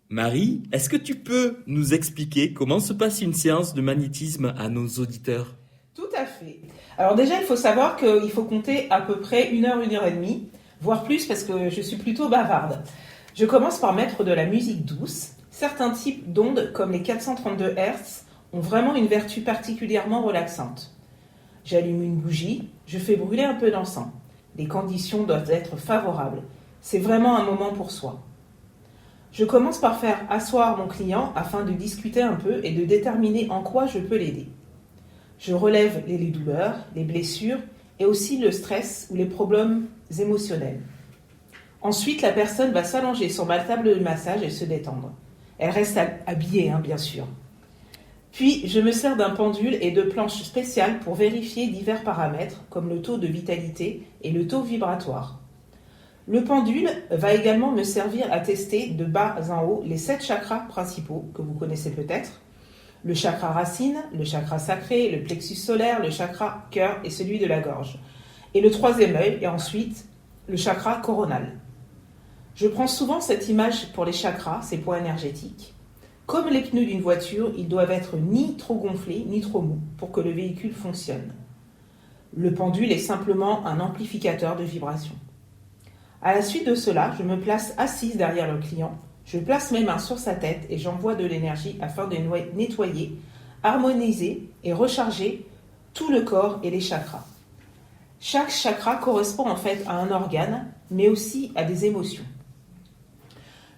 Marie, est-ce que tu peux nous expliquer comment se passe une séance de magnétisme à nos auditeurs? Tout à fait. Alors déjà, il faut savoir qu'il faut compter à peu près une heure et demie, voire plus parce que je suis plutôt bavarde. Je commence par mettre de la musique douce. Certains types d'ondes, comme les 432 Hz, ont vraiment une vertu particulièrement relaxante. J'allume une bougie, je fais brûler un peu d'encens. Les conditions doivent être favorables. C'est vraiment un moment pour soi. Je commence par faire asseoir mon client afin de discuter un peu et de déterminer en quoi je peux l'aider. Je relève les douleurs, les blessures et aussi le stress ou les problèmes émotionnels. Ensuite, la personne va s'allonger sur ma table de massage et se détendre. Elle reste habillée, bien sûr. Puis, je me sers d'un pendule et de planches spéciales pour vérifier divers paramètres comme le taux de vitalité et le taux vibratoire. Le pendule va également me servir à tester de bas en haut les 7 chakras principaux que vous connaissez peut-être. Le chakra racine, le chakra sacré, le plexus solaire, le chakra cœur et celui de la gorge. Et le troisième œil et ensuite le chakra coronal. Je prends souvent cette image pour les chakras, ces points énergétiques. Comme les pneus d'une voiture, ils doivent être ni trop gonflés ni trop mous pour que le véhicule fonctionne. Le pendule est simplement un amplificateur de vibration. À la suite de cela, je me place assise derrière le client. Je place mes mains sur sa tête et j'envoie de l'énergie afin de nettoyer, harmoniser et recharger tout le corps et les chakras. Chaque chakra correspond en fait à un organe, mais aussi à des émotions.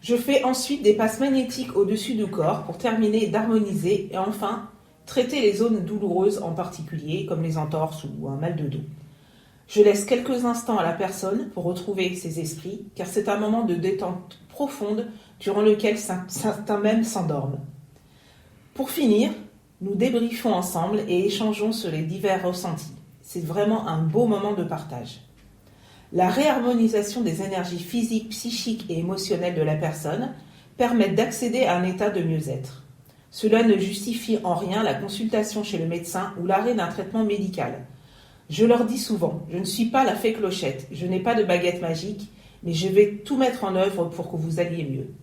Je fais ensuite des passes magnétiques au-dessus du corps pour terminer d'harmoniser et enfin traiter les zones douloureuses en particulier, comme les entorses ou un mal de dos. Je laisse quelques instants à la personne pour retrouver ses esprits, car c'est un moment de détente profonde durant lequel certains même s'endorment. Pour finir, nous débriefons ensemble et échangeons sur les divers ressentis. C'est vraiment un beau moment de partage. La réharmonisation des énergies physiques, psychiques et émotionnelles de la personne permet d'accéder à un état de mieux-être. Cela ne justifie en rien la consultation chez le médecin ou l'arrêt d'un traitement médical. Je leur dis souvent, je ne suis pas la fée clochette, je n'ai pas de baguette magique, mais je vais tout mettre en œuvre pour que vous alliez mieux.